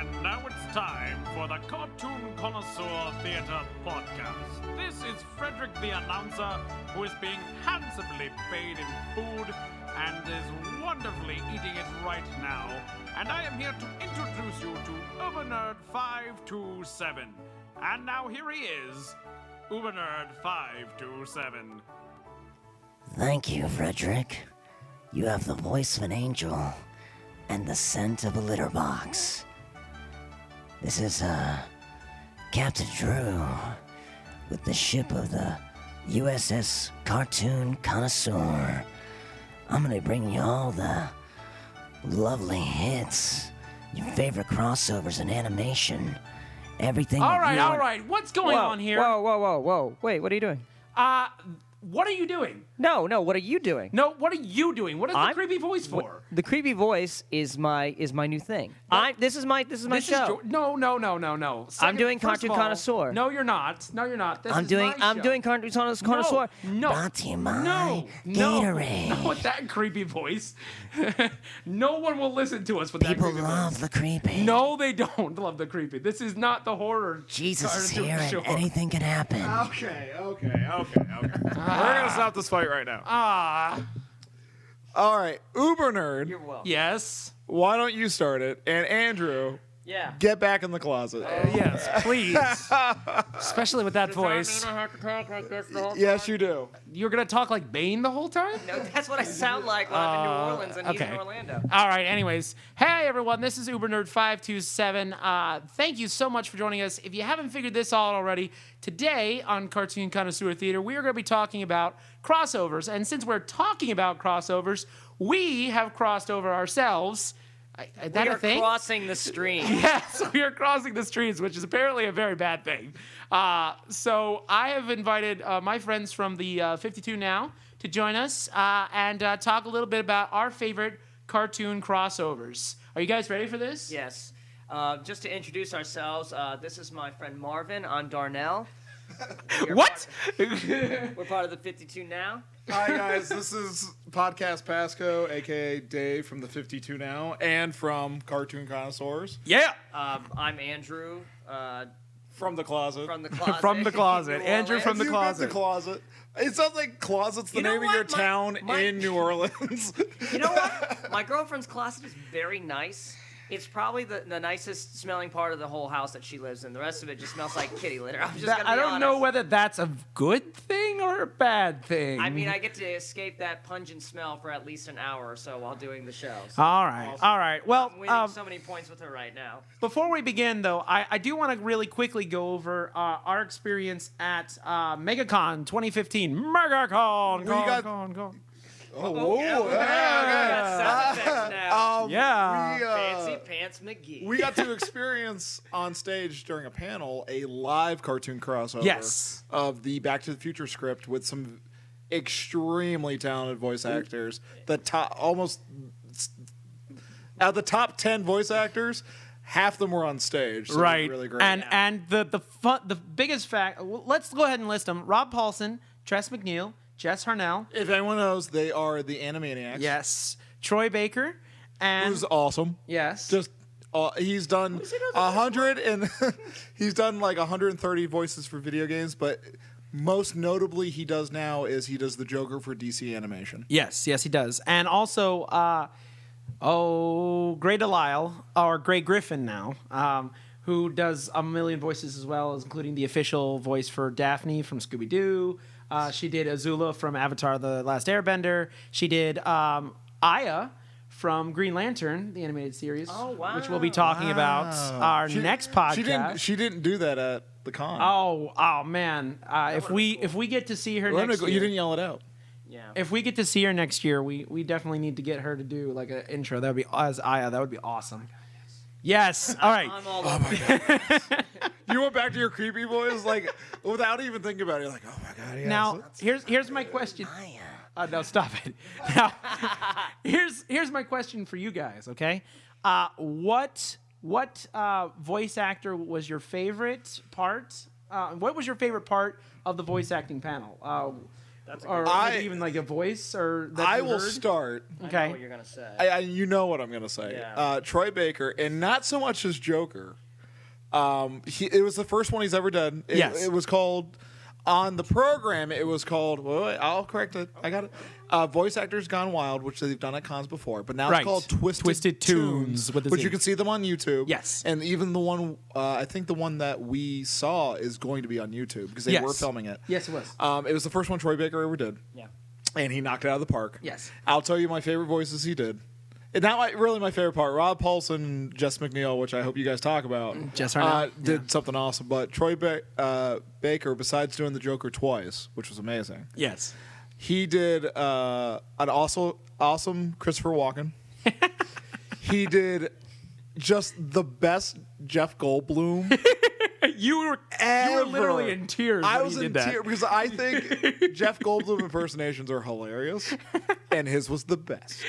And now it's time for the Cartoon Connoisseur Theater Podcast. This is Frederick the announcer, who is being handsomely paid in food and is wonderfully eating it right now. And I am here to introduce you to Ubernerd 527. And now here he is, Ubernerd 527. Thank you, Frederick. You have the voice of an angel and the scent of a litter box. This is, Captain Drew with the ship of the USS Cartoon Connoisseur. I'm gonna bring you all the lovely hits, your favorite crossovers in animation, everything. All right. What's going on here? Whoa. Wait, what are you doing? What are you doing? No, what are you doing? No, what are you doing? What is the creepy voice for? The creepy voice is my new thing. This is my show. No. I'm doing First Cartoon of all, Connoisseur. No, you're not. This I'm is doing my show. Cartoon Connoisseur. No. Brought to you by No. Gatorade. Not with that creepy voice. No one will listen to us with People that creepy love voice. the creepy. No, they don't love the creepy. This is not the horror. Jesus is cartoon here and show. anything can happen. Okay. We're gonna stop this fight right now. All right, Uber Nerd, You're welcome. Yes. why don't you start it? And Andrew, Yeah. get back in the closet. Yes, please. Especially with that voice. Yes, you do. You're going to talk like Bane the whole time? No, that's what I sound like when I'm in New Orleans and he's in okay. Orlando. All right, anyways. Hey, everyone. This is UberNerd527. Thank you so much for joining us. If you haven't figured this out already, today on Cartoon Connoisseur Theater, we are going to be talking about crossovers. And since we're talking about crossovers, we have crossed over ourselves. Is that We a are thing? crossing the stream. Yes, we are crossing the streets, which is apparently a very bad thing. So I have invited my friends from the 52 Now to join us and talk a little bit about our favorite cartoon crossovers. Are you guys ready for this? Yes. Just to introduce ourselves, this is my friend Marvin. I'm Darnell. What? We're part of the 52 Now. Hi guys, this is Podcast Pasco, aka Dave from the 52 Now, and from Cartoon Connoisseurs. Yeah. I'm Andrew From the closet. from the closet. From the closet. New Andrew from the You closet. get the closet. It sounds like closet's the You know name of your what? town My- in New Orleans. You know what? My girlfriend's closet is very nice. It's probably the nicest smelling part of the whole house that she lives in. The rest of it just smells like kitty litter. I'm just gonna be I don't know honest. whether that's a good thing or a bad thing. I mean, I get to escape that pungent smell for at least an hour or so while doing the show. So All right. Well, I'm winning so many points with her right now. before we begin, though, I do want to really quickly go over our experience at MegaCon 2015. MegaCon! Con. Oh, whoa. We got sound effects now. Yeah. Fancy Pants McGee. We got to experience on stage during a panel a live cartoon crossover Yes. of the Back to the Future script with some extremely talented voice actors. The top out of the top 10 voice actors, half of them were on stage. So it was Right. really great. And the biggest fact, let's go ahead and list them. Rob Paulson, Tress McNeil, Jess Harnell. If anyone knows, they are the Animaniacs. Yes. Troy Baker. And Who's awesome. yes. Just he's done 100 and he's done like 130 voices for video games, but most notably he does the Joker for DC animation. Yes, he does. And also, Gray Delisle, or Gray Griffin now, who does a million voices as well, including the official voice for Daphne from Scooby-Doo. She did Azula from Avatar: The Last Airbender. She did Aya from Green Lantern, the animated series, Oh, wow. which we'll be talking about our next podcast. She didn't do that at the con. Oh man! If we get to see her next year, You didn't yell it out. Yeah. if we get to see her next year, we definitely need to get her to do like an intro. That would be as Aya. That would be awesome. Yes. All right. I'm all over. You went back to your creepy voice like without even thinking about it. You're like, oh my god. Yes. Now here's my question. Aya. No, stop it. Now here's my question for you guys. Okay. What voice actor was your favorite part? What was your favorite part of the voice acting panel? That's a or good maybe even like a voice or that I you will heard? start. I know Okay. what you're gonna say. You know what I'm gonna say. Yeah. Troy Baker, and not so much as Joker. It was the first one he's ever done. Yes. It was called on the program. It was called. Wait, I'll correct it. I got it. Voice Actors Gone Wild, which they've done at cons before, but now Right. it's called Twisted Tunes with a which Z. you can see them on YouTube. Yes. and even the one I think the one that we saw is going to be on YouTube because they Yes. were filming it. Yes, it was. It was the first one Troy Baker ever did. Yeah. And he knocked it out of the park. Yes. I'll tell you my favorite voices he did. And not really my favorite part. Rob Paulson and Jess McNeil, which I hope you guys talk about, Jess Harnell, did something awesome. But Troy Baker, besides doing the Joker twice, which was amazing, Yes. he did an awesome Christopher Walken. He did just the best Jeff Goldblum. You were literally in tears. I when was he in did that. tears because I think Jeff Goldblum impersonations are hilarious, and his was the best.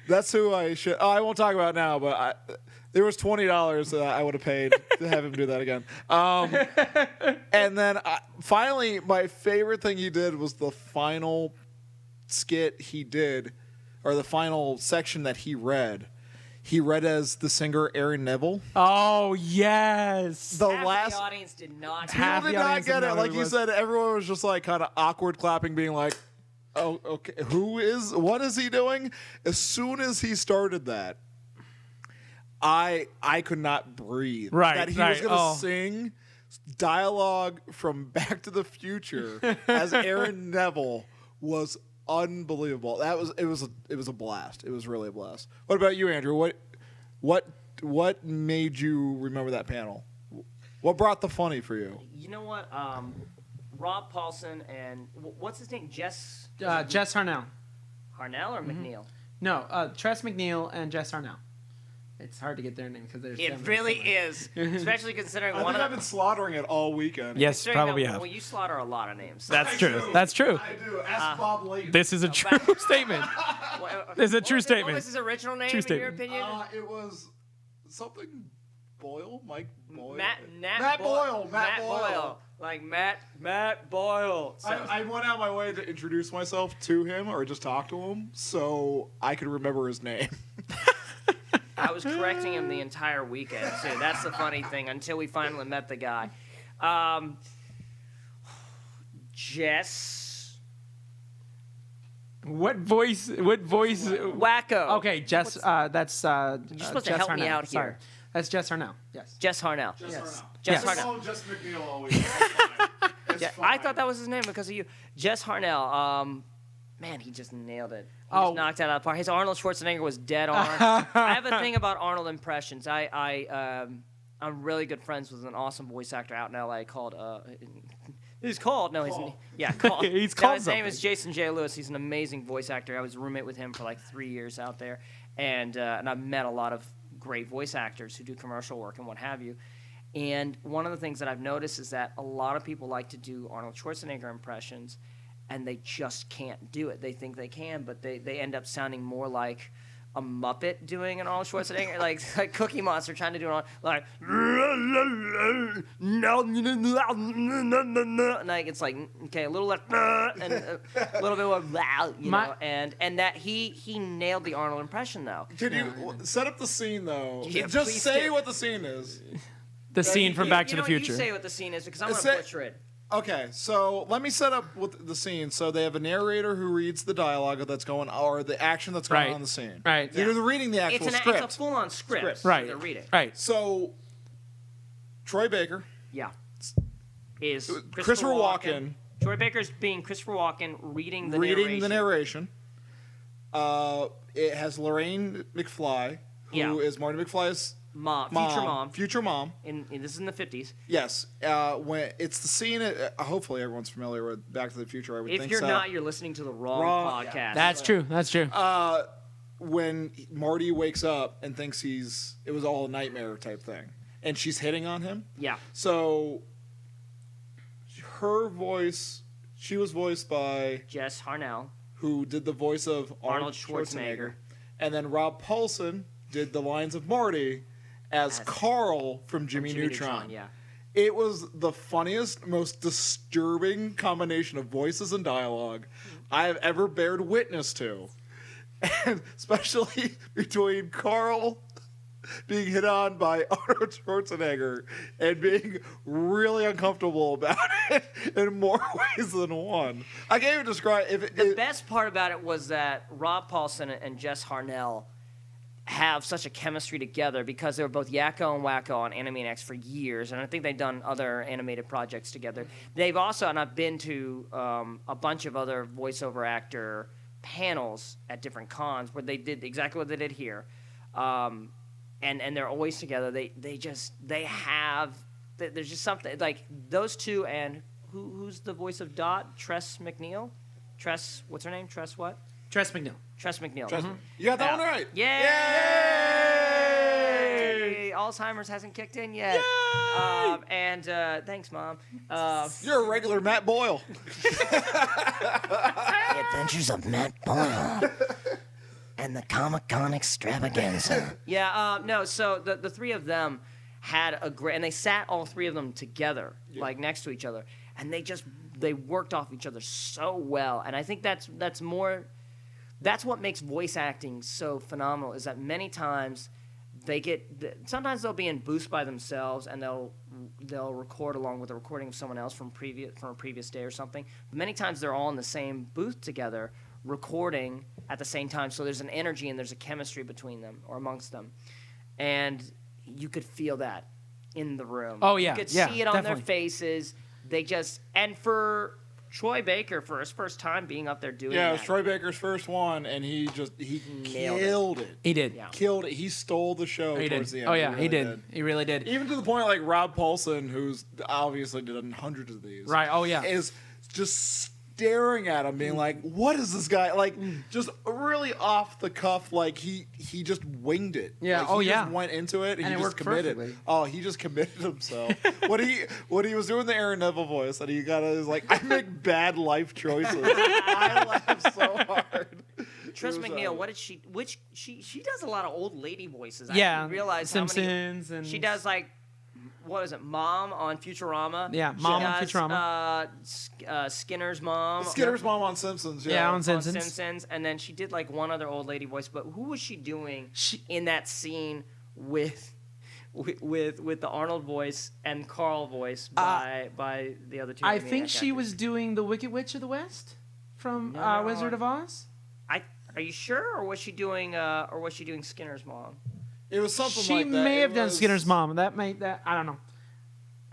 That's who I should. I won't talk about it now, but there was $20 that I would have paid to have him do that again. And then finally, my favorite thing he did was the final skit he did, or the final section that he read. He read as the singer Aaron Neville. Oh yes. The Half last the audience did not. Half people did the not audience get didn't it. know Like who it you was. said, everyone was just like kind of awkward clapping, being like, "Oh, okay, what is he doing?" As soon as he started that, I could not breathe. Right, That he right. was going to Oh. sing dialogue from Back to the Future as Aaron Neville was unbelievable. It was a blast. It was really a blast. What about you, Andrew? What made you remember that panel? What brought the funny for you? You know what? Rob Paulson and what's his name? Jess Jess Harnell. Harnell or McNeil? No, Tress McNeil and Jess Harnell. It's hard to get their name because there's. It really is, especially considering one of been slaughtering it all weekend. Yes, considering probably that, have. Well, you slaughter a lot of names. That's true. That's true. I do. Ask Bob Layton. This is a true statement. This is a true What statement. was his original name True in your statement. opinion? It was something Boyle, Mike Boyle. Matt Boyle. Like Matt Boyle. So, I went out my way to introduce myself to him or just talk to him so I could remember his name. I was correcting him the entire weekend too. That's the funny thing until we finally met the guy. Jess What voice? Wacko. Okay, Jess. That's. You're supposed to help me out Sorry. here. That's Jess Harnell. Yes. Jess Harnell. Yes. Jess Yes. Harnell. Just McNeil always. It's fine. It's Yeah, fine. I thought that was his name because of you. Jess Harnell. Man, he just nailed it. He Oh. just knocked it out of the park. His Arnold Schwarzenegger was dead on. I have a thing about Arnold impressions. I'm really good friends with an awesome voice actor out in LA called. He's called. No, he's called. He's No, called his name is something. Jason J. Lewis. He's an amazing voice actor. I was a roommate with him for like 3 years out there, and I've met a lot of great voice actors who do commercial work and what have you. And one of the things that I've noticed is that a lot of people like to do Arnold Schwarzenegger impressions, and they just can't do it. They think they can, but they end up sounding more like a Muppet doing an Arnold Schwarzenegger, like Cookie Monster trying to do it like like it's like okay, a little like and a little bit more you know, and that he nailed the Arnold impression though. Could you set up the scene though? Yeah, Just please say do. what the scene is. The scene from Back to the You Future. say what the scene is because I'm gonna Say- butcher it. Okay, so let me set up with the scene. So they have a narrator who reads the dialogue that's going, or the action that's going Right. on in the scene. Right. They're reading the actual script. It's a full-on script. Right. They're reading. Right. So Troy Baker, Yeah. Is Christopher Walken. Troy Baker's being Christopher Walken reading the reading narration. the narration. It has Lorraine McFly, who is Yeah. Marty McFly's Future mom. Future mom. This is in the 50s. Yes. When it's the scene. Hopefully, everyone's familiar with Back to the Future. I would If think you're so. not, you're listening to the wrong Wrong- podcast. That's true. That's true. When Marty wakes up and thinks it was all a nightmare type thing, and she's hitting on him. Yeah. So her voice, she was voiced by Jess Harnell. who did the voice of Arnold Schwarzenegger. And then Rob Paulson did the lines of Marty as Carl from Jimmy Neutron. Yeah. It was the funniest, most disturbing combination of voices and dialogue I have ever bared witness to. And especially between Carl being hit on by Arnold Schwarzenegger and being really uncomfortable about it in more ways than one. I can't even describe The best part about it was that Rob Paulson and Jess Harnell have such a chemistry together because they were both Yakko and Wacko on Animaniacs for years, and I think they've done other animated projects together. They've also, and I've been to a bunch of other voiceover actor panels at different cons where they did exactly what they did here, and they're always together. There's just something like those two, and who's the voice of Dot? Tress McNeil. Tress, what's her name? Tress what? Tress McNeil. Tress McNeil. You got that one right. Yay! Alzheimer's hasn't kicked in yet. Thanks, Mom. You're a regular Matt Boyle. The Adventures of Matt Boyle and the Comic-Con extravaganza. So the three of them had a great, and they sat all three of them together, like next to each other, and they worked off each other so well. And I think that's what makes voice acting so phenomenal, is that many times sometimes they'll be in booths by themselves and they'll record along with a recording of someone else from a previous day or something. But many times they're all in the same booth together recording at the same time, so there's an energy and there's a chemistry between them or amongst them, and you could feel that in the room. Oh yeah, you could yeah, see it on definitely. their faces. And for Troy Baker, for his first time being up there doing Yeah, that. it was Troy Baker's first one, and he Nailed killed it. He did. Yeah. Killed it. He stole the show He towards did. the end. Oh yeah, really he did. He really did. Even to the point like Rob Paulson, who's obviously done hundreds of these. Right. Oh yeah. Is just staring at him, being like, "What is this guy?" Like, just really off the cuff. Like he just winged it. Yeah. Like, Oh, he yeah. Just went into it. And he it just worked committed. perfectly. Oh, he just committed himself. when he was doing the Aaron Neville voice, and he got is like, "I make bad life choices." I laughed so hard. Tress It was, McNeil, what did she? She does a lot of old lady voices. I Yeah, didn't realize Simpsons how many. and- She does like, what is it? Mom on Futurama. Yeah, She Mom on does, Futurama. Skinner's mom. Skinner's mom on Simpsons. Yeah, on on Simpsons. Simpsons, and then she did like one other old lady voice. But who was she doing in that scene with the Arnold voice and Carl voice by the other two? I think Animaniac she actors? was doing the Wicked Witch of the West from No, Wizard of Oz. Are you sure, or was she doing Skinner's mom? It was something She like that. may It have done was- Skinner's mom. I don't know,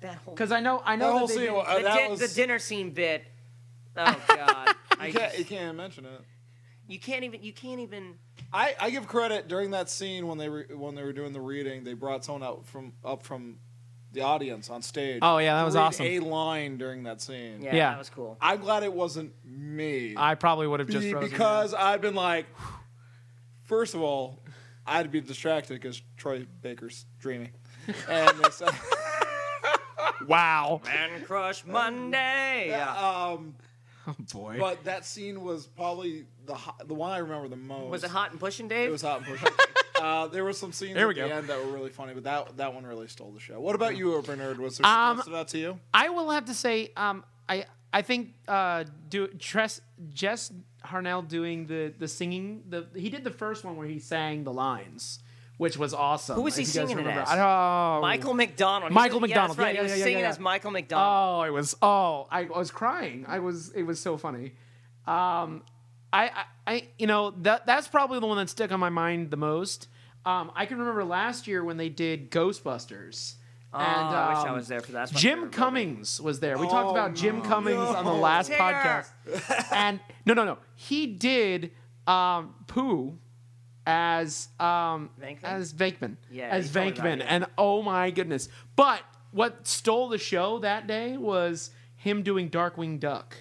That whole because I know That whole that they scene. did- the dinner scene bit. Oh God! You can't mention it. You can't even. I give credit during that scene when they were doing the reading. They brought someone up from the audience on stage. Oh, yeah, that to was read awesome. A line during that scene. Yeah, Yeah. that was cool. I'm glad it wasn't me. I probably would have just frozen. Because I've been like, first of all, I'd be distracted because Troy Baker's dreaming, and they said, wow. Man Crush Monday. Yeah. Oh boy. But that scene was probably the one I remember the most. Was it hot and pushing, Dave? It was hot and pushing. There were some scenes There at we the go. end that were really funny, but that one really stole the show. What about you, Urban Nerd? Was there something that stood out to you? I will have to say, I think Jess Harnell doing the singing. He did the first one where he sang the lines, which was awesome. Who was he if you guys singing it remember. as? I don't. Michael McDonald. Michael Yeah, McDonald. that's right. Yeah, he was yeah, singing yeah. as Michael McDonald. I was crying. It was so funny. That's probably the one that stuck on my mind the most. I can remember last year when they did Ghostbusters. And, I wish I was there for that. That's my favorite Jim movie. Cummings was there. We talked about Jim Cummings on the last Singer. podcast. And no. He did Pooh as Venkman. Yeah, as he told me about Venkman. it. And oh my goodness. But what stole the show that day was him doing Darkwing Duck.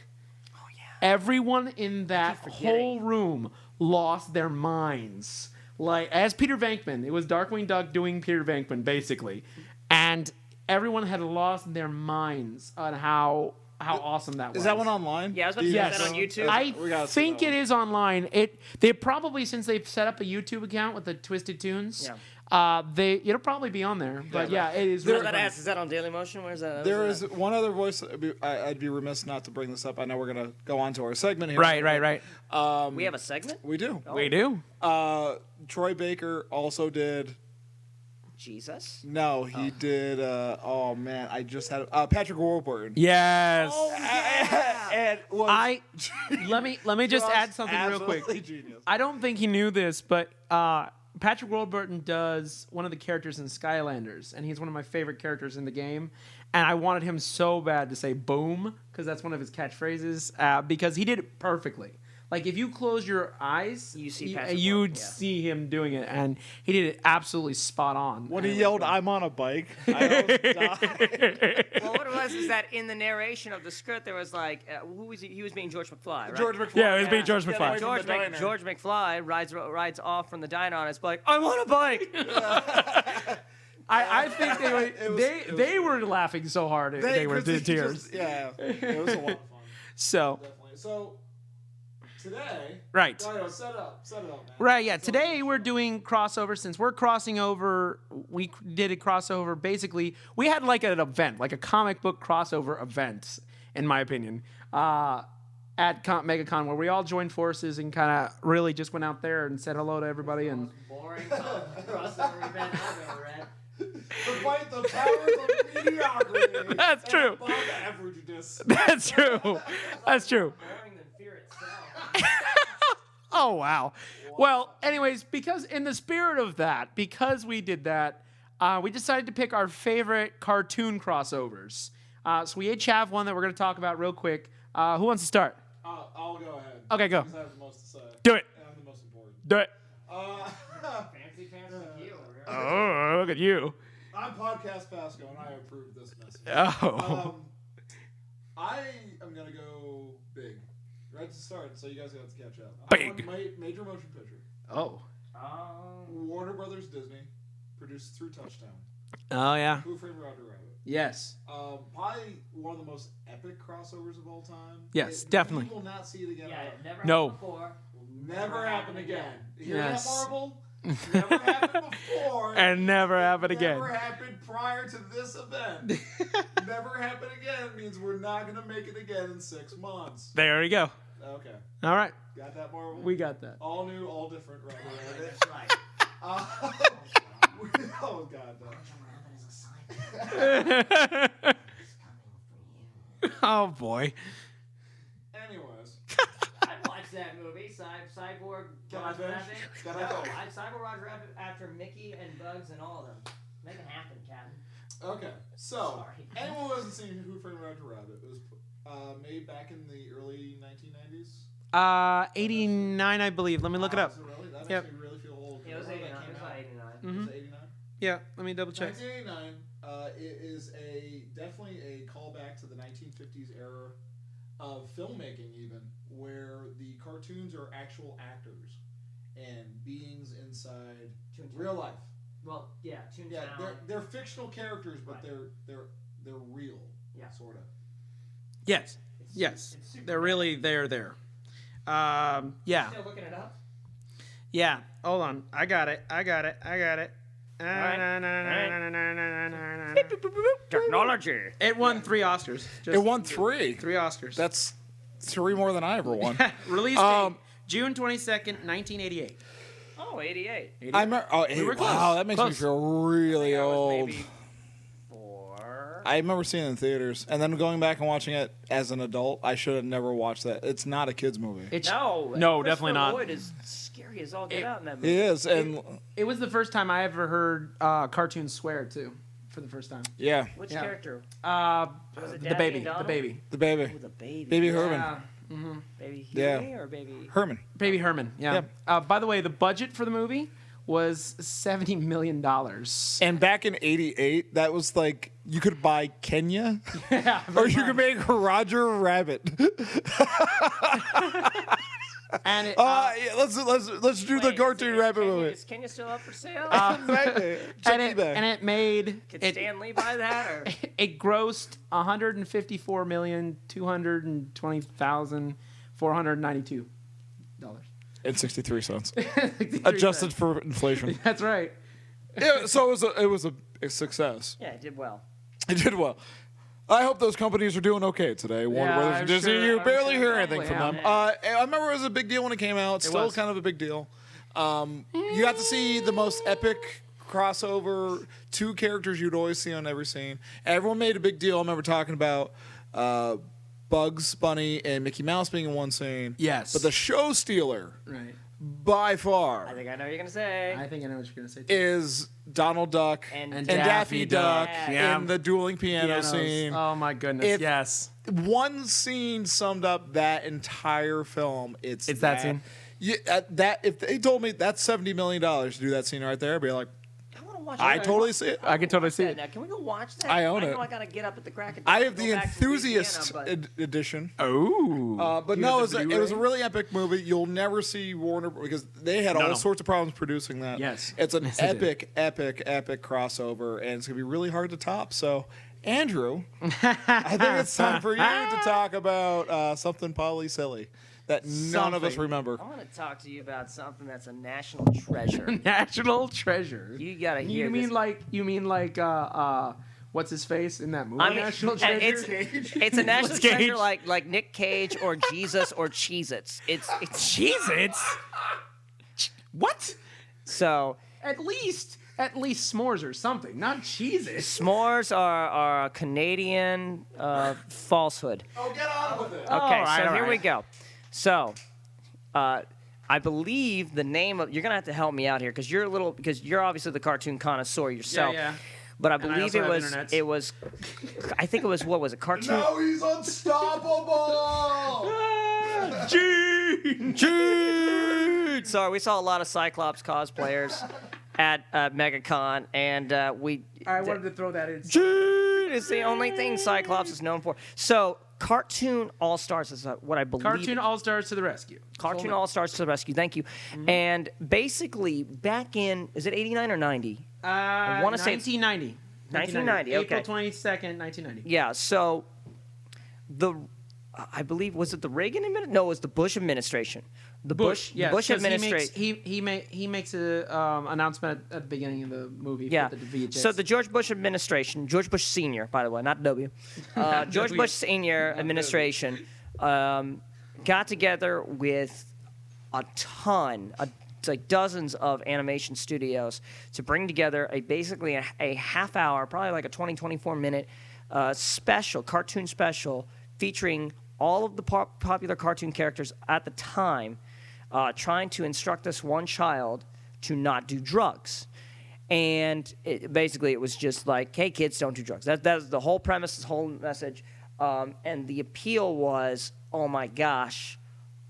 Oh yeah. Everyone in that keep whole forgetting. room lost their minds. Like, as Peter Venkman, it was Darkwing Duck doing Peter Venkman, basically. And everyone had lost their minds on how awesome that was. Is that one online? Yeah, I was about to say, Yes. is that on YouTube? We gotta I see think that it one. is online. They probably, since they've set up a YouTube account with the Twisted Tunes, It'll probably be on there, but yeah, it is. I Really was about to funny. ask, is that on Dailymotion? Where's that? There is one other voice. I'd be remiss not to bring this up. I know we're gonna go on to our segment here. Right. We have a segment? We do. We do. Troy Baker also did. Jesus. No, he did. Oh man, I just had Patrick Warburton. Yes. Oh, yeah. And was Let me just add something real quick. absolutely genius. I don't think he knew this, but Patrick Warburton does one of the characters in Skylanders, and he's one of my favorite characters in the game. And I wanted him so bad to say "boom" because that's one of his catchphrases. Because he did it perfectly. Like if you close your eyes, You see Patrick you'd Warburton, yeah. see him doing it, and he did it absolutely spot on. When And he it was yelled, great. "I'm on a bike," I almost died. Well, what it was is that in the narration of the script, there was like, who was he? He was being George McFly, right? George McFly. Yeah, it was being George Get McFly. away from the diner. George McFly rides off from the diner on his bike. I'm on a bike. I think they were laughing so hard they were 'cause he in tears. just- yeah, it was a lot of fun. So Definitely. So today, right. set it up, man. Right, yeah. Today we're doing crossover. Since we're crossing over, we did a crossover. Basically, we had like an event, like a comic book crossover event, in my opinion, at MegaCon, where we all joined forces and kind of really just went out there and said hello to everybody. And Boring crossover event I've ever read. To fight the powers of mediocrity. That's true. Above averageness. That's true. That's true. Boring than fear itself. Oh, wow. Well, anyways, because in the spirit of that, because we did that, we decided to pick our favorite cartoon crossovers. So we each have one that we're going to talk about real quick. Who wants to start? I'll go ahead. Okay, go. Because I have the most to say. Do it. And I'm the most important. Do it. Fancy like you. Oh, look at you. I'm Podcast Pasco, and I approve this message. Oh. I am going to go big. Right to start, so you guys got to catch up. Big. Major motion picture. Oh. Warner Brothers Disney, produced through Touchdown. Oh, yeah. Who Framed Roger Rabbit. Yes. Probably one of the most epic crossovers of all time. Yes, definitely. You will not see it again. Yeah, it never No. happened before. Will never happen again. Hear Yes. that, Marvel? Never happened before. And never happen again. Never happened prior to this event. Never happen again means we're not going to make it again in 6 months. There we go. Okay. All right. Got that, Marvel? We got that. All new, all different, right? That's right. Oh, God, no. Oh, boy. Anyways. I'd watch that movie, Cyborg Can I Roger finish? Rabbit. Can I No, finish? I'd Cyborg Roger Rabbit after Mickey and Bugs and all of them. Make it happen, Captain. Okay, so Sorry. anyone who hasn't seen Who Framed Roger Rabbit, it was made back in the early 1990s. 89, I believe. Let me look it up. So really, that Yep. makes me really feel old. It was When 89. that It came was out. about 89. Mhm. Was it 89? Yeah, let me double check. 1989. It is definitely a callback to the 1950s era of filmmaking, even where the cartoons are actual actors and beings inside real life. Well, yeah, Toontown. Yeah, they're fictional characters, but Right. they're real. Yeah. sort of. Yes. It's Yes. super They're really there. Yeah. Still looking it up? Yeah. Hold on. I got it. Technology. It won 3 Oscars. Just It won 3. 3 Oscars. That's 3 more than I ever won. Release date June 22nd, 1988. Oh, 88. I remember. Oh, were close. wow, that makes Close. me feel really I was old. maybe 4. I remember seeing it in theaters, and then going back and watching it as an adult. I should have never watched that. It's not a kids movie. No, No, Christopher definitely not. Lloyd is scary as all get out in that It movie. is, and It was the first time I ever heard cartoons swear too, for the first time. yeah, Which Yeah. character? The it baby, Daphne the Donald? baby, the baby, Oh, the baby. baby Herman, yeah. Baby Yeah. Huey or baby? Herman. Baby Herman. Yeah. By the way, the budget for the movie was $70 million. And back in '88, that was like you could buy Kenya, Yeah, or you could make Roger Rabbit. and it, Yeah, let's do the Wait, cartoon is rabbit Kenya, movie. Is Kenya still up for sale? Exactly. Check me back. and it made Could it, Stan Lee buy that? Or it grossed $154,220,492. And 63 cents, adjusted for inflation. That's right. Yeah, so it was a success. Yeah, it did well. It did well. I hope those companies are doing okay today. Warner Yeah, Brothers I'm and Disney, sure- you I'm barely sure hear they anything from them. have. I remember it was a big deal when it came out. It's still was. kind of a big deal. You got to see the most epic crossover, 2 characters you'd always see on every scene. Everyone made a big deal. I remember talking about Bugs Bunny and Mickey Mouse being in one scene. Yes. But the show stealer, Right. by far, I think I know what you're gonna say. I think I know what you're gonna say. Too. is Donald Duck And Daffy Duck Yeah. in the dueling piano Pianos. scene. Oh my goodness! If- yes. One scene summed up that entire film. It's that scene? Yeah, that if they told me that's $70 million to do that scene right there, I'd be like, I want to watch. I that. totally see it. I can totally see that it. now. Can we go watch that? I own it. know I gotta get up at the crack of I dawn have to the go back to enthusiast Louisiana, edition. Oh. But You no, have the it was a Blu-ray? really epic movie. You'll never see Warner because they had all sorts of problems producing that. Yes. It's an Yes, they did. epic crossover, and it's gonna be really hard to top. So, Andrew, I think it's time for you to talk about something probably silly that none of us Something. remember. I want to talk to you about something that's a national treasure. National treasure. You gotta hear You mean this. like what's his face in that movie? I mean, National and Treasure. it's a national Nicolas Cage. treasure like Nick Cage or Jesus or Cheez-Its. It's Cheez-Its. What? so At least s'mores or something, not Cheez-Its. s'mores are a Canadian falsehood. Oh, get on with it. Okay, All right, so all here we right. go. So, I believe the name of you're gonna have to help me out here because you're obviously the cartoon connoisseur yourself. Yeah. But I And I believe also it have was internets. it was I think it was what was it cartoon? Now he's unstoppable. Gene. Sorry, we saw a lot of Cyclops cosplayers at MegaCon, and we. I wanted to throw that in. Gene is the only thing Cyclops is known for. So, Cartoon All Stars is what I believe. Cartoon All Stars to the rescue. Cartoon All Stars to the rescue. Thank you. And basically, back in is it 89 or 90? I wanna say it's 1990. 1990, okay. April 22nd, 1990. Yeah. So, I believe was it the Reagan administration? No, it was the Bush administration. The Bush yes, Bush 'cause administration. He makes a announcement at the beginning of the movie. Yeah. For the VHS. So the George Bush administration, George Bush Sr., by the way, not W, George W. Bush Sr. administration got together with a ton, like dozens of animation studios to bring together basically a half hour, probably like a 24 minute cartoon special featuring all of the popular cartoon characters at the time, trying to instruct this one child to not do drugs. And basically, it was just like, hey, kids, don't do drugs. That was the whole premise, this whole message. And the appeal was, oh my gosh,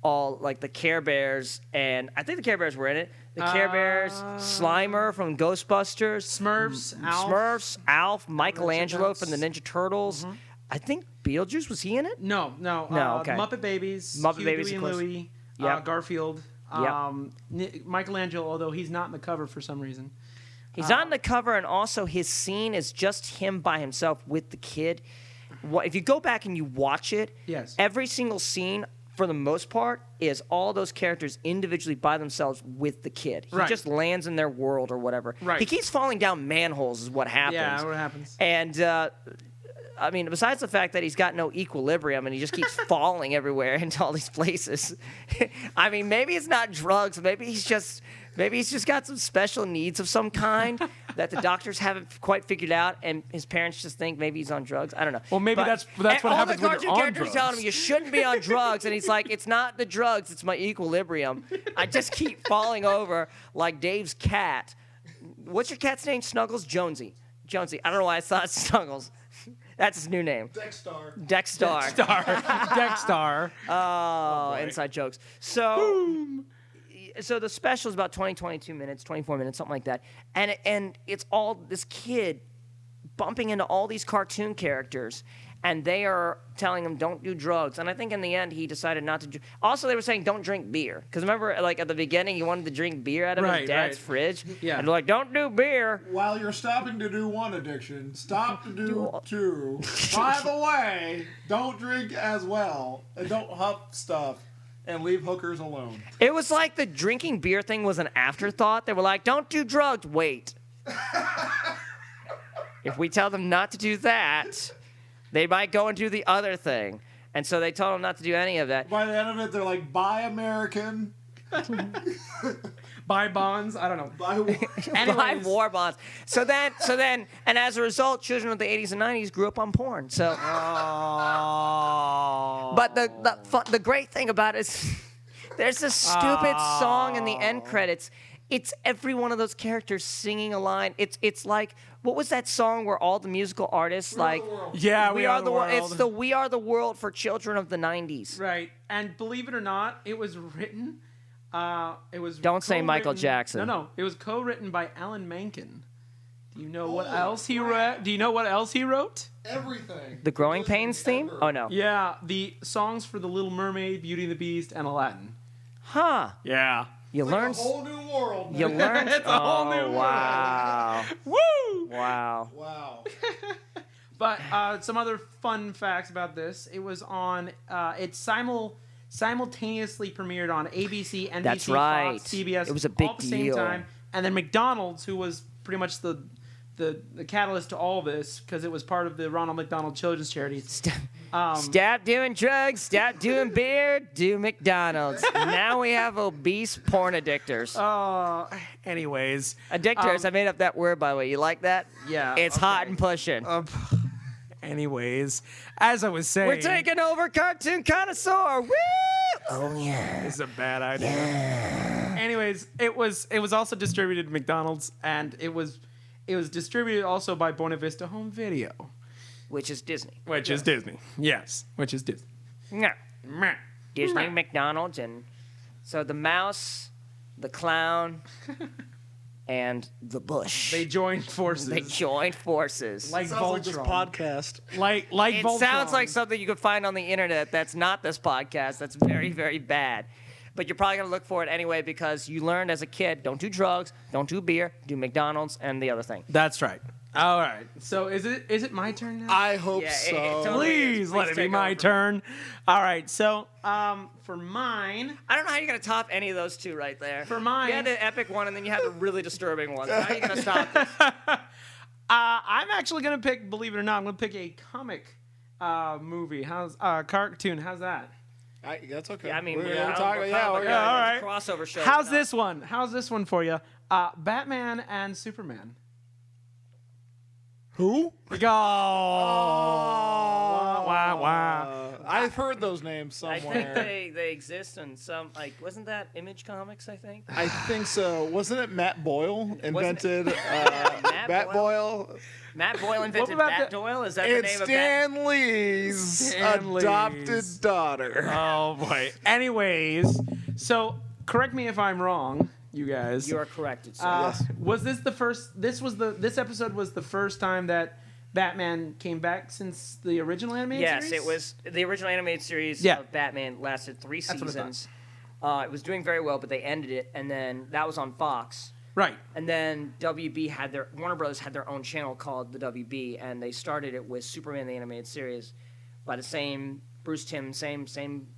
all like the Care Bears, and I think the Care Bears were in it. The Care Bears, Slimer from Ghostbusters, Smurfs, Alf, Michelangelo Nuts. from the Ninja Turtles. I think Beetlejuice, was he in it? No. okay. Muppet Babies. Muppet Huey, Babies, Dewey, of and course. Louie. Yep. Garfield. Yep. Michelangelo, although he's not in the cover for some reason. He's on the cover, and also his scene is just him by himself with the kid. If you go back and you watch it, Yes. every single scene, for the most part, is all those characters individually by themselves with the kid. He Right. just lands in their world or whatever. Right. He keeps falling down manholes is what happens. Yeah, what happens? And, I mean, besides the fact that he's got no equilibrium and he just keeps falling everywhere into all these places, I mean, maybe it's not drugs. Maybe he's just got some special needs of some kind that the doctors haven't quite figured out, and his parents just think maybe he's on drugs. I don't know. Well, maybe But- that's and what all happens the when you're cartoon on characters drugs. telling him you shouldn't be on drugs, and he's like, it's not the drugs, it's my equilibrium. I just keep falling over like Dave's cat. What's your cat's name? Snuggles? Jonesy. I don't know why I thought Snuggles. That's his new name. Dexstar. Dexstar. Oh, inside jokes. So the special is about 22 minutes, 24 minutes, something like that. And it's all this kid bumping into all these cartoon characters, and they are telling him don't do drugs. And I think in the end he decided not to. Also, they were saying don't drink beer, because remember, like at the beginning, he wanted to drink beer out of Right, his dad's right. fridge. Yeah. And they're like, don't do beer. While you're stopping to do one addiction, stop to do two. By the way, don't drink as well, and don't huff stuff, and leave hookers alone. It was like the drinking beer thing was an afterthought. They were like, don't do drugs. Wait. If we tell them not to do that, they might go and do the other thing. And so they told them not to do any of that. By the end of it, they're like, buy American. Buy bonds. I don't know. Buy Buy war bonds. So then, and as a result, children of the 80s and 90s grew up on porn. So, but the great thing about it is there's this stupid song in the end credits. It's every one of those characters singing a line. It's like, what was that song where all the musical artists like? Yeah, We Are the World. It's the We Are the World for children of the 90s. Right. And believe it or not, it was written. It was. Don't say Michael co-written- Jackson. No. It was co-written by Alan Menken. Do you know what else he wrote? Do you know what else he wrote? everything. The Growing Pains theme? Oh no. Yeah, the songs for The Little Mermaid, Beauty and the Beast, and Aladdin. Huh. Yeah. You Like learn. a whole new world. You man. learn. It's a whole new world. Wow. Woo! Wow. Wow. But some other fun facts about this. It was on. It simultaneously premiered on ABC, NBC, That's right. Fox, CBS. It was a big all at the same deal. time. And then McDonald's, who was pretty much the catalyst to all this, because it was part of the Ronald McDonald Children's Charity. Stop doing drugs. Stop doing beer. Do McDonald's. Now we have obese porn addictors. Anyways, Addictors. I made up that word, by the way. You like that? yeah, It's hot and pushing. anyways, as I was saying, We're taking over Cartoon Connoisseur. Woo! Oh, yeah. This is a bad idea. Anyways, it was also distributed at McDonald's, and it was distributed also by Buena Vista Home Video, Which is Disney. which is Disney. Yes, which is Disney. Yeah. Meh. Disney, Meh. McDonald's, and so the mouse, the clown, and The bush. They joined forces. they joined forces. like Sounds like this Voltron. podcast. Like It Voltron. sounds like something you could find on the internet that's not this podcast. That's very, very bad. But you're probably going to look for it anyway because you learned as a kid, don't do drugs, don't do beer, do McDonald's and the other thing. That's right. All right. So is it my turn now? I hope Yeah, so. it totally is. Please let it be take my over. turn. All right. So for mine, I don't know how you're going to top any of those two right there. For mine- You had the epic one and then you had the really disturbing one. So how are you going to stop this? I'm actually gonna pick. Believe it or not, I'm gonna pick a comic movie. How's cartoon? How's that? That's okay. Yeah, I mean, we're we're gonna talk. we're Yeah, kind of we're like gonna- all a right. crossover show. How's No. this one? How's this one for you? Batman and Superman. Who? Go. Wow, wow. I've heard those names I think somewhere. they exist in some, like, wasn't that Image Comics, I think? I think so. Wasn't it Matt Boyle invented Matt Bat Boyle? Matt Boyle invented about Bat the- Doyle? Is that the And name of Bat? Stan Lee's Stan Lee's. adopted daughter. Oh boy. Anyways, so correct me if I'm wrong, you guys. You are corrected, sir. Yes. Was this the first? This episode was the first time that Batman came back since the original animated Yes, series? it was the original animated series Yeah. of Batman lasted 3 That's what I thought. seasons. It was doing very well, but they ended it, and then that was on Fox. Right. And then Warner Brothers had their own channel called the WB, and they started it with Superman the animated series by the same Bruce Timm, same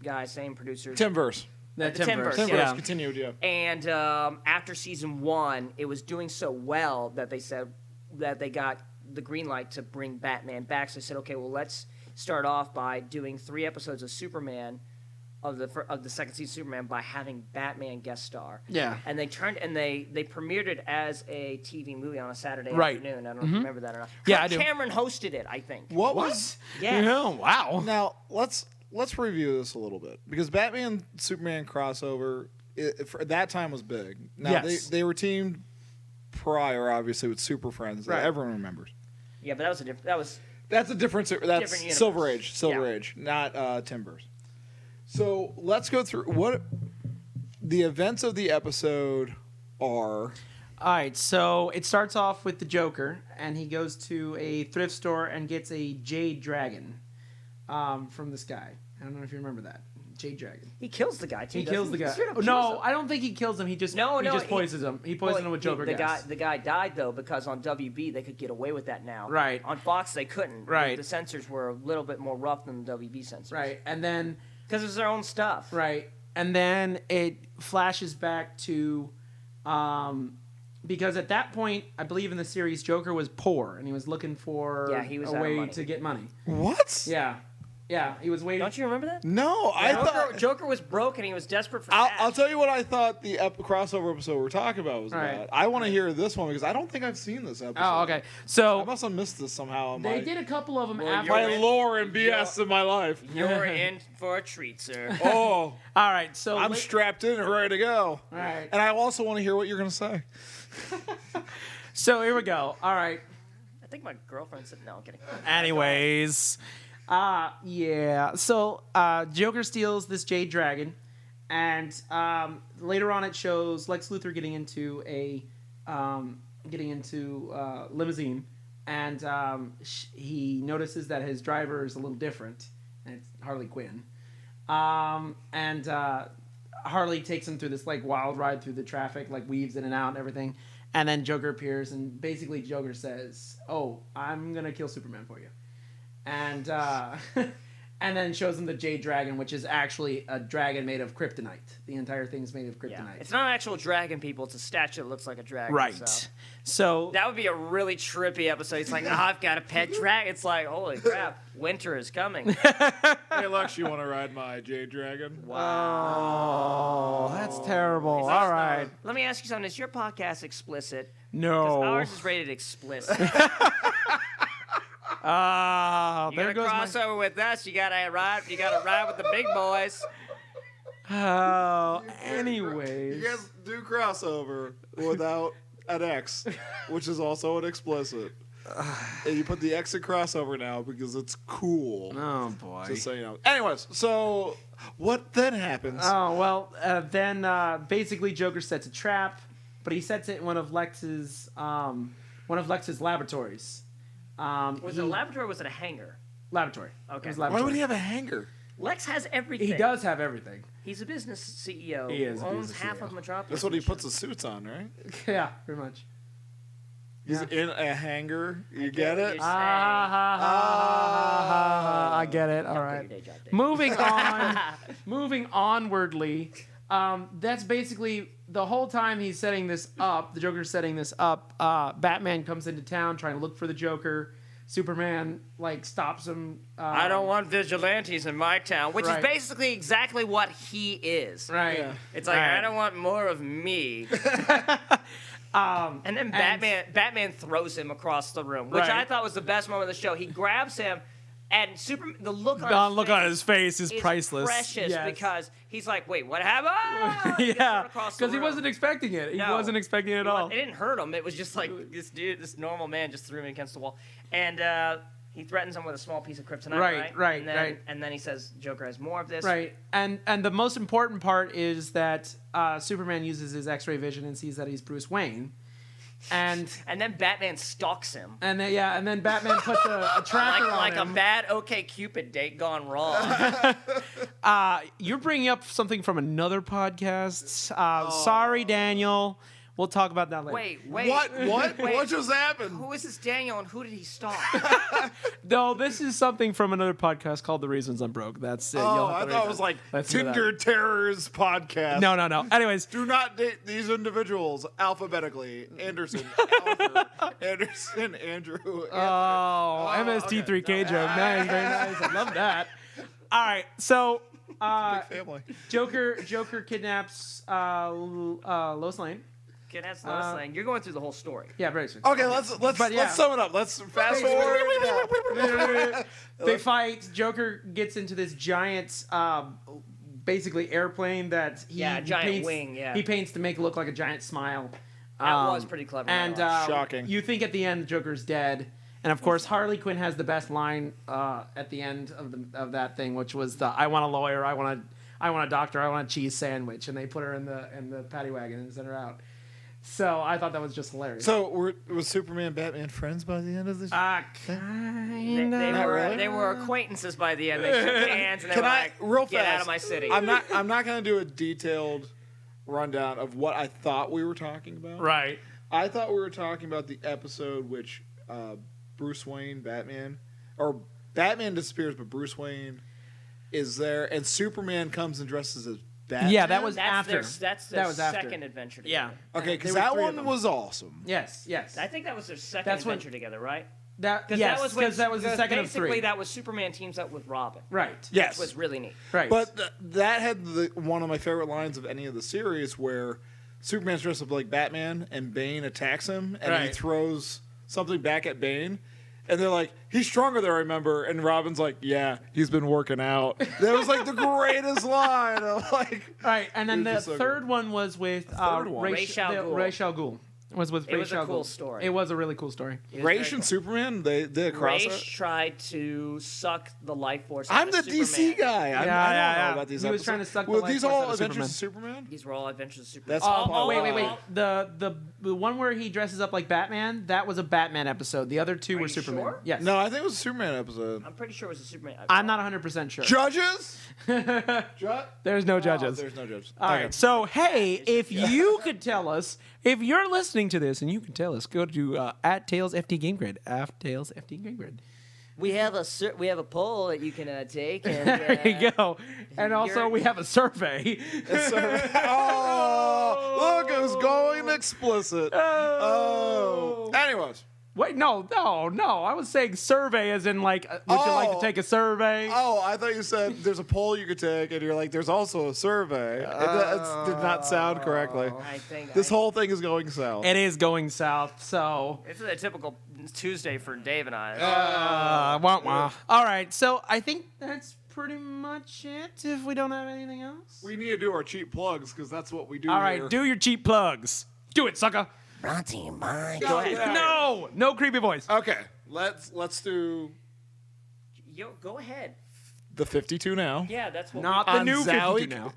guy, same producers. Timverse. The Timverse, Timverse yeah. continued, yeah. And after season 1, it was doing so well that they said that they got the green light to bring Batman back. So they said, okay, well, let's start off by doing 3 episodes of Superman, of the second season of Superman, by having Batman guest star. Yeah. And they premiered it as a TV movie on a Saturday Right. afternoon. I don't know if you remember that or not. Yeah, I do. Cameron hosted it, I think. What was? Yes. Yeah, wow. Now let's review this a little bit because Batman Superman crossover for that time was big. Now Yes. they were teamed prior, obviously, with Super Friends that Right. everyone remembers. Yeah, but that's That's a different. That's Different universe. Silver Age. Silver Yeah. Age, not Timbers. So let's go through what the events of the episode are. All right, so it starts off with the Joker, and he goes to a thrift store and gets a jade dragon from the sky. I don't know if you remember that. Jade dragon. he kills the guy too. He doesn't kills the guy. Straight up kills No, him. I don't think he kills him. He just poisons him. He poisons him with Joker gas. The guy died though because on WB they could get away with that now. Right. On Fox they couldn't. Right. The censors were a little bit more rough than the WB censors. Right, and then Because it's their own stuff. right, and then it flashes back to because at that point, I believe in the series, Joker was poor and he was looking for he was a out of way money. to get money. What? Yeah, he was waiting. Don't you remember that? No, I thought. Joker was broke and he was desperate for cash. I'll tell you what I thought the crossover episode we're talking about was Right. about. I want to hear this one because I don't think I've seen this episode. Oh, okay. I So must have missed this somehow. In they did a couple of them Well, after. my you're in- lore and BS in my life. You're in for a treat, sir. Oh, All right, so I'm strapped in and ready to go. All right. And I also want to hear what you're going to say. So here we go. All right. I think my girlfriend said, no, I'm kidding. Anyways, yeah. So Joker steals this Jade Dragon, and later on it shows Lex Luthor getting into a limousine, and he notices that his driver is a little different, and it's Harley Quinn, and Harley takes him through this like wild ride through the traffic, like weaves in and out and everything. And then Joker appears, and basically Joker says, "Oh, I'm gonna kill Superman for you," and and then shows him the Jade Dragon, which is actually a dragon made of kryptonite. The entire thing's made of kryptonite. Yeah. It's not an actual dragon, people. It's a statue that looks like a dragon. Right. So. So That would be a really trippy episode. It's like, I've got a pet dragon. It's like, holy crap, winter is coming. Hey, Lex, you want to ride my Jade Dragon? oh, that's terrible. All right, Let me ask you something. Is your podcast explicit? no. Ours is rated explicit. There You gotta goes cross over with us. You gotta ride with the big boys. Oh, You anyways. guys do crossover without an X, which is also an explicit. And you put the X in crossover now because it's cool. Oh boy. Just so you know. Anyways, so what then happens? Oh well, then basically Joker sets a trap, but he sets it in one of Lex's laboratories. Was it a laboratory or was it a hangar? Laboratory. Okay. It was Why laboratory. would he have a hanger? Lex has everything. He does have everything. He's a business CEO. He is a Owns business half CEO. of Metropolis. That's what he puts his suits on, right? Yeah, pretty much. He's Yeah. in a hangar. You get what it? you're I get it. All Your right. day job, Dave. Moving on. Moving onwardly. That's basically the whole time he's setting this up. The Joker's setting this up. Batman comes into town trying to look for the Joker. Superman stops him. I don't want vigilantes in my town, which Right. is basically exactly what he is. Right. Yeah. It's like, Right. I don't want more of me. And then Batman throws him across the room, which Right. I thought was the best moment of the show. He grabs him, and the look on The his look face on his face is priceless. precious Yes. because he's like, wait, what happened? Ah! He gets Yeah, thrown across the because he room. wasn't expecting it. He No. wasn't expecting it at all. It didn't hurt him. It was just like this normal man just threw him against the wall. And he threatens him with a small piece of kryptonite, Right, and then, right. And then he says Joker has more of this. Right, and the most important part is that Superman uses his X-ray vision and sees that he's Bruce Wayne, and And then Batman stalks him. then Batman puts a tracker Like on a him. bad OK Cupid date gone wrong. You're bringing up something from another podcast. Sorry, Daniel. We'll talk about that later. wait. What? Wait. What just happened? Who is this Daniel and who did he stalk? No, this is something from another podcast called The Reasons I'm Broke. That's it. Oh, You'll have I to read thought that. it was like Listen to that. Tinder Terrors podcast. No. Anyways, Do not date these individuals alphabetically. Anderson, Alfred, Anderson, Andrew. MST3K joke. Nice, very nice. I love that. All right, so Big family. Joker kidnaps Lois Lane. Okay, that's Lois Lane. You're going through the whole story. Yeah, very soon. Okay, let's But yeah. sum it up. Let's fast forward. They fight. Joker gets into this giant, basically airplane that he Yeah, a giant paints, wing, yeah. he paints to make it look like a giant smile. That was pretty clever. And Shocking. You think at the end Joker's dead, and of course Harley Quinn has the best line at the end of that thing, which was the "I want a lawyer, I want a doctor, I want a cheese sandwich," and they put her in the paddy wagon and sent her out. So I thought that was just hilarious. So was Superman and Batman friends by the end of this? Kind they of. were really? they were acquaintances by the end. They shook hands and they Can were I like, real "Get fast? out of my city." I'm not going to do a detailed rundown of what I thought we were talking about. Right. I thought we were talking about the episode which Bruce Wayne, Batman disappears, but Bruce Wayne is there, and Superman comes and dresses as Batman? Yeah, that was That's after. that's that their was after. second adventure Yeah. together. Okay, because There were that three of one them. was awesome. Yes. I think that was their second That's when- adventure together, right? That Because yes, that was when, because that was the because second of basically three. that was Superman teams up with Robin. Right. Yes. Which was really neat. Right. But that had one of my favorite lines of any of the series where Superman's dressed up like Batman and Bane attacks him and he Right. throws something back at Bane. And they're like, he's stronger than I remember. And Robin's like, yeah, he's been working out. That was like the greatest line. I'm like, right, and then it the was just so third good. one was with third one. Ra's al Ghul. Ra's al Ghul. It was with It Ra's was a al cool Ghul. story. It was a really cool story. It was Ra's very and cool. Superman, they did a Ra's crossover. tried to suck the life force out I'm of the DC Superman. guy. I don't know about these He was episodes. trying to suck the Were life these force all out of Adventures of Superman? These were all Adventures of Superman. That's Oh, wait. all- The one where he dresses up like Batman, that was a Batman episode. The other two were you Superman. sure? Yes. No, I think it was a Superman episode. I'm pretty sure it was a Superman. I'm not 100% sure. Judges? There's no Oh, judges. there's no judges. All right. So, hey, if you could tell us, if you're listening to this and you can tell us, go to at Tails FT Game Grid. At Tails FT Game Grid. We have a poll that you can take. And, There you go. And also, we have a survey. Oh, look, it was going explicit. Oh. Anyways. Wait, no. I was saying survey as in like, would you like to take a survey? Oh, I thought you said there's a poll you could take, and you're like, there's also a survey. That did not sound correctly. I think This whole thing is going south. It is going south, so. It's a typical Tuesday for Dave and I. Wah, wah. All right, so I think that's pretty much it if we don't have anything else. We need to do our cheap plugs because that's what we do. All right, here. do your cheap plugs. Do it, sucker. Brought to you by. Go ahead. No creepy voice. Okay, let's do Yo, go ahead. the 52 now. Yeah, that's what. Not we, the On new Zowie. 52 now.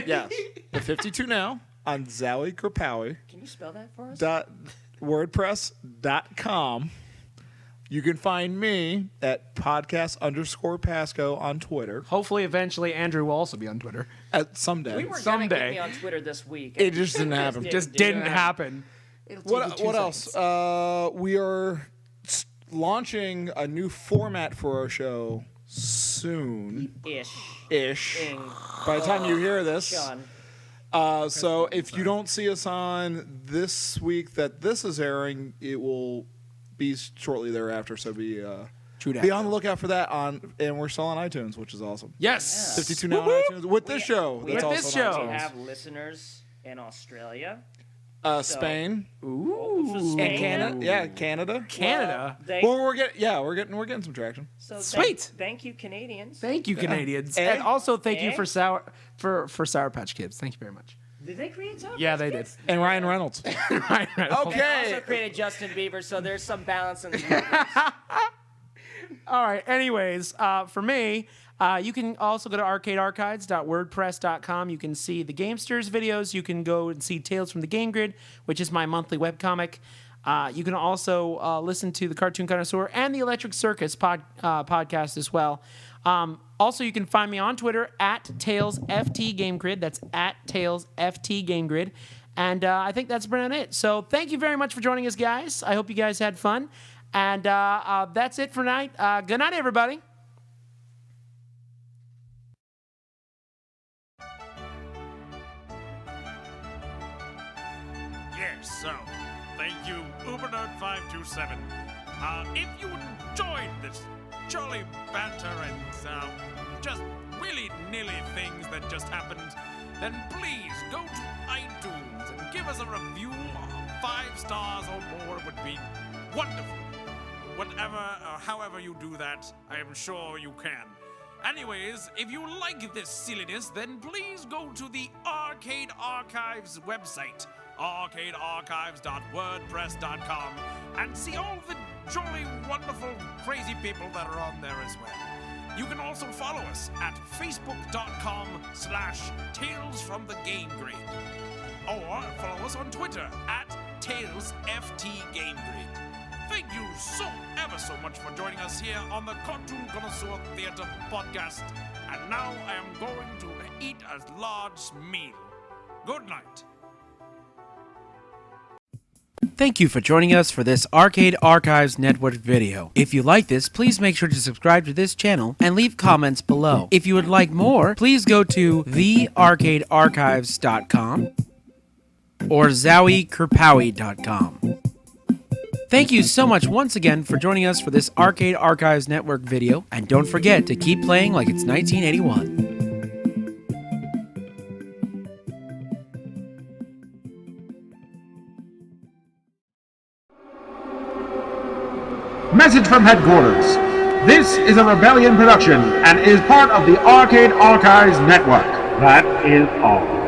Yes, the 52 now on Zowie Krapowie. Can you spell that for us? .wordpress.com. You can find me at podcast_Pasco on Twitter. Hopefully, eventually, Andrew will also be on Twitter. At someday. We were gonna Someday. get me on Twitter this week. It just didn't happen. Just didn't happen. What else? We are launching a new format for our show soon. Ish. By the time you hear this. Sean. So if you don't see us on this week that this is airing, it will be shortly thereafter. So be on the lookout for that and we're still on iTunes, which is awesome. Yes. 52 now on iTunes with this show. We That's With also this on show. iTunes. We have listeners in Australia. Spain Ooh. and Canada. Yeah, Canada. Canada. Well, we're getting some traction. So Sweet. Thank you, Canadians. Thank you, Canadians. Eh? And also, thank you Eh? for Sour Patch Kids. Thank you very much. Did they create something? Yeah, they did. And Ryan Reynolds. Right. They Okay. also created Justin Bieber, so there's some balance in the universe. All right. Anyways, for me, you can also go to arcadearchives.wordpress.com. You can see the Gamesters videos. You can go and see Tales from the Game Grid, which is my monthly webcomic. You can also listen to the Cartoon Connoisseur and the Electric Circus podcast as well. Also, you can find me on Twitter at TailsFTGameGrid. That's at TailsFTGameGrid. And I think that's about it. So thank you very much for joining us, guys. I hope you guys had fun. And that's it for tonight. Good night, everybody. Yes, so thank you, UberNerd527. If you enjoyed this jolly banter and just willy-nilly things that just happened, then please go to iTunes and give us a review. 5 stars or more would be wonderful. Whatever or however you do that, I am sure you can. Anyways, if you like this silliness, then please go to the Arcade Archives website, arcadearchives.wordpress.com, and see all the jolly, wonderful, crazy people that are on there as well. You can also follow us at facebook.com/TalesFromTheGameGrid, or follow us on Twitter at TalesFTGameGrid. Thank you so ever so much for joining us here on the Cartoon Connoisseur Theater podcast. And now I am going to eat a large meal. Good night. Thank you for joining us for this Arcade Archives Network video. If you like this, please make sure to subscribe to this channel and leave comments below. If you would like more, please go to thearcadearchives.com or zowiekerpowie.com. Thank you so much once again for joining us for this Arcade Archives Network video, and don't forget to keep playing like it's 1981. Message from headquarters. This is a Rebellion production and is part of the Arcade Archives Network. That is all.